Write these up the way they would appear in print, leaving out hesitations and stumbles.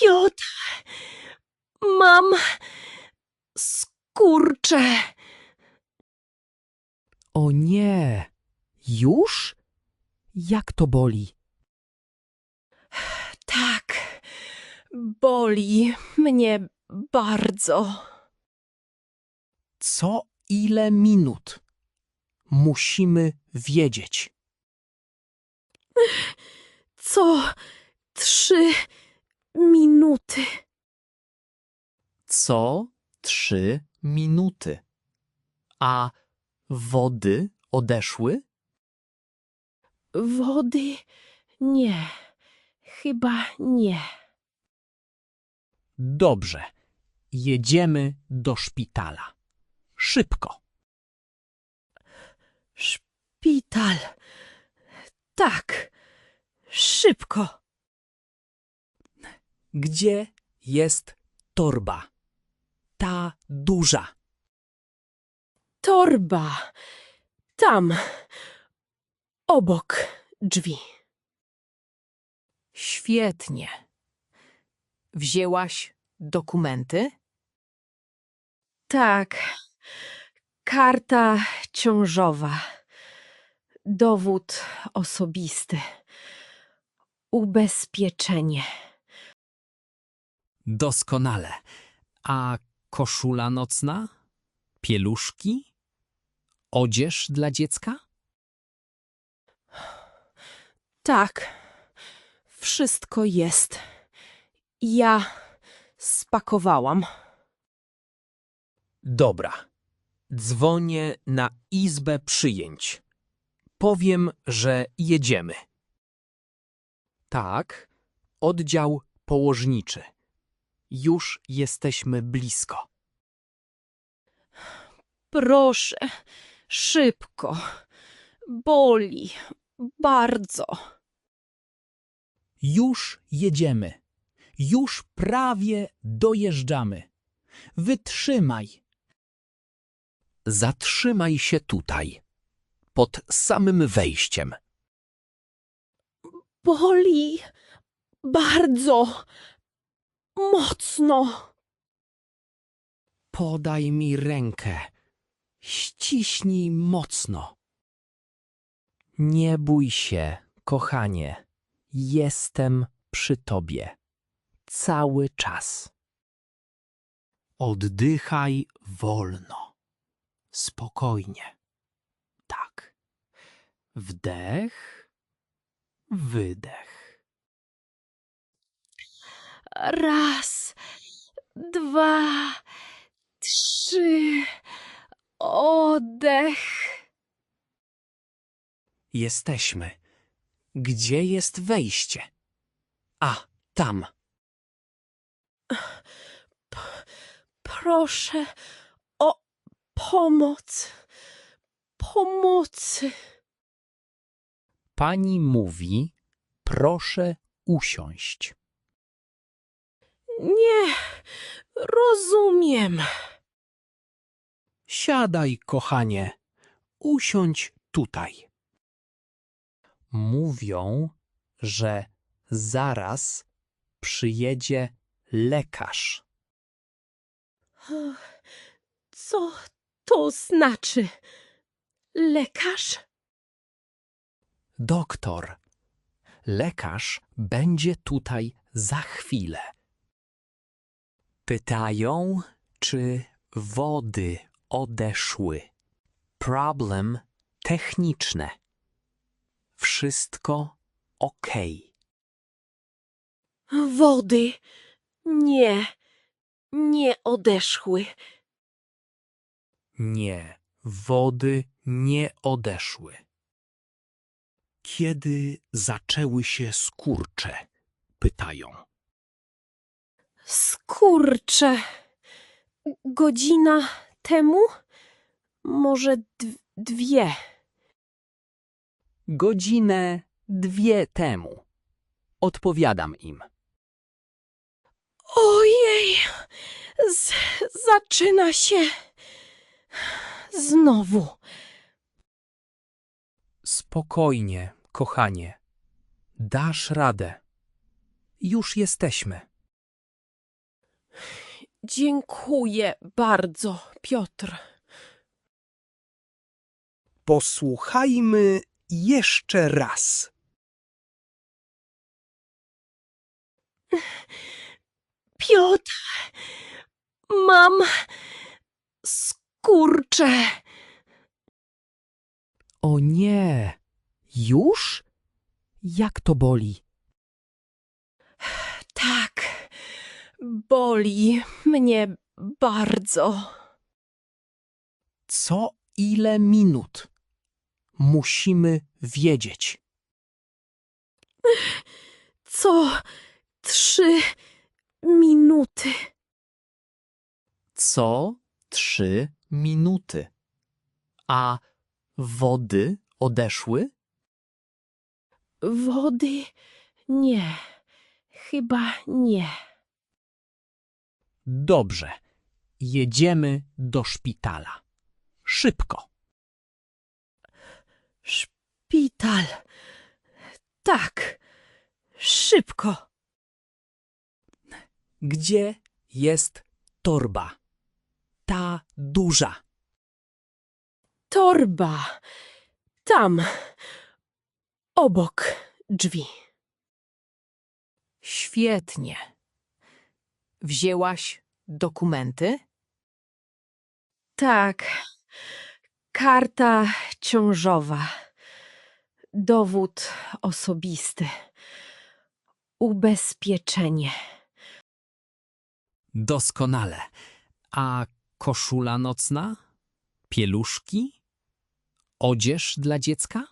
Piotr, mam skurcze. O nie! Już? Jak to boli? Tak, boli mnie bardzo. Co ile minut? Musimy wiedzieć. Co 3 minuty. Co 3 minuty. A wody odeszły? Wody nie, chyba nie. Dobrze. Jedziemy do szpitala. Szybko. Szpital. Tak, szybko. Gdzie jest torba? Ta duża. Torba. Tam, obok drzwi. Świetnie. Wzięłaś dokumenty? Tak, karta ciążowa, dowód osobisty, ubezpieczenie. Doskonale. A koszula nocna? Pieluszki? Odzież dla dziecka? Tak, wszystko jest. Ja spakowałam. Dobra. Dzwonię na izbę przyjęć. Powiem, że jedziemy. Tak, oddział położniczy. Już jesteśmy blisko. Proszę, szybko. Boli bardzo. Już jedziemy. Już prawie dojeżdżamy. Wytrzymaj. Zatrzymaj się tutaj, pod samym wejściem. Boli bardzo mocno. Podaj mi rękę. Ściśnij mocno. Nie bój się, kochanie. Jestem przy tobie. Cały czas. Oddychaj wolno. Spokojnie. Tak. Wdech. Wydech. 1, 2, 3. Oddech. Jesteśmy. Gdzie jest wejście? A, tam. Proszę o pomoc. Pomocy. Pani mówi, proszę usiąść. Nie rozumiem. Siadaj, kochanie. Usiądź tutaj. Mówią, że zaraz przyjedzie lekarz. Co to znaczy? Lekarz? Doktor. Lekarz będzie tutaj za chwilę. Pytają, czy wody odeszły. Problem techniczny. Wszystko okej. Wody nie odeszły. Nie, wody nie odeszły. Kiedy zaczęły się skurcze? Pytają. Skurcze. Godzina temu? Może 2. Godzinę, 2 temu. Odpowiadam im. Ojej! Zaczyna się znowu. Spokojnie, kochanie. Dasz radę. Już jesteśmy. Dziękuję bardzo, Piotr. Posłuchajmy jeszcze raz. Piotr, mam skurcze. O nie! Już? Jak to boli? Tak, boli mnie bardzo. Co ile minut? Musimy wiedzieć. Co 3 minuty. Co 3 minuty. A wody odeszły? Wody nie, chyba nie. Dobrze. Jedziemy do szpitala. Szybko. Szpital. Tak, szybko. Gdzie jest torba? Ta duża. Torba. Tam, obok drzwi. Świetnie. Wzięłaś dokumenty? Tak, karta ciążowa, dowód osobisty, ubezpieczenie. Doskonale. A koszula nocna? Pieluszki? Odzież dla dziecka?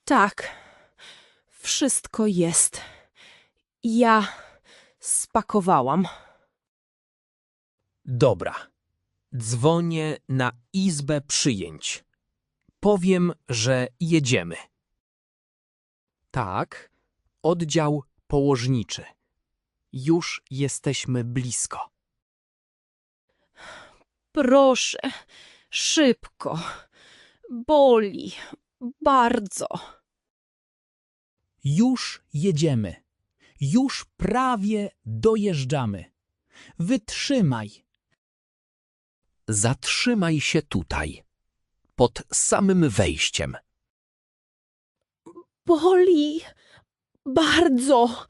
Tak, wszystko jest. Ja spakowałam. Dobra. Dzwonię na izbę przyjęć. Powiem, że jedziemy. Tak, oddział położniczy. Już jesteśmy blisko. Proszę, szybko. Boli bardzo. Już jedziemy. Już prawie dojeżdżamy. Wytrzymaj. Zatrzymaj się tutaj, pod samym wejściem. Boli bardzo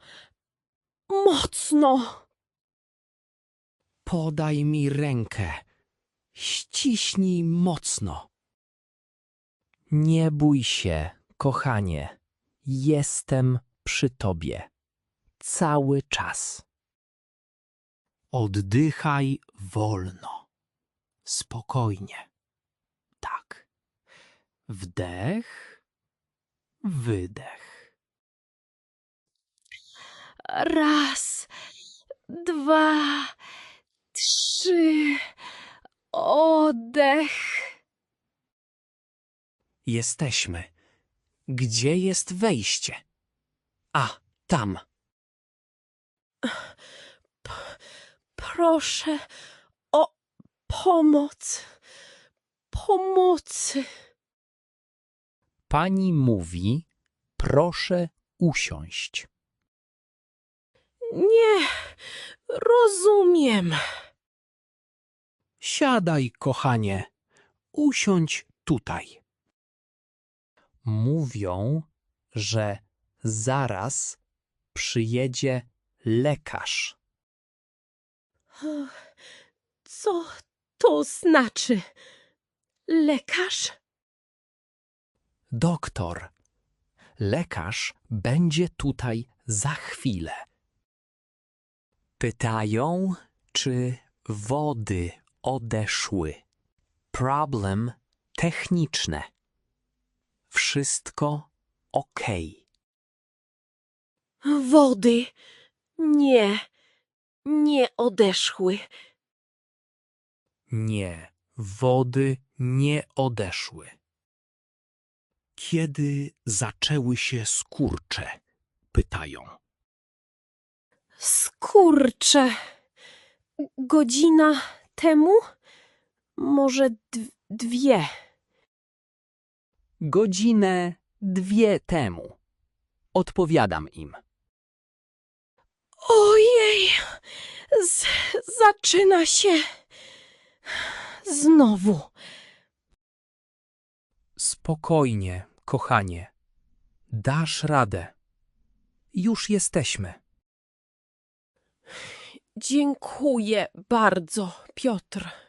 mocno. Podaj mi rękę. Ściśnij mocno. Nie bój się, kochanie. Jestem przy tobie. Cały czas. Oddychaj wolno. Spokojnie. Tak. Wdech. Wydech. 1, 2, 3. Oddech. Jesteśmy. Gdzie jest wejście? A, tam. Proszę o pomoc. Pomocy. Pani mówi, proszę usiąść. Nie rozumiem. Siadaj, kochanie. Usiądź tutaj. Mówią, że zaraz przyjedzie lekarz. Co to znaczy? Lekarz? Doktor. Lekarz będzie tutaj za chwilę. Pytają, czy wody odeszły. Problem techniczny. Wszystko okej. Wody. Nie odeszły. Nie, wody nie odeszły. Kiedy zaczęły się skurcze? Pytają. Skurcze. Godzina temu? Może 2. Godzinę, 2 temu. Odpowiadam im. Ojej, zaczyna się znowu. Spokojnie, kochanie. Dasz radę. Już jesteśmy. Dziękuję bardzo, Piotr.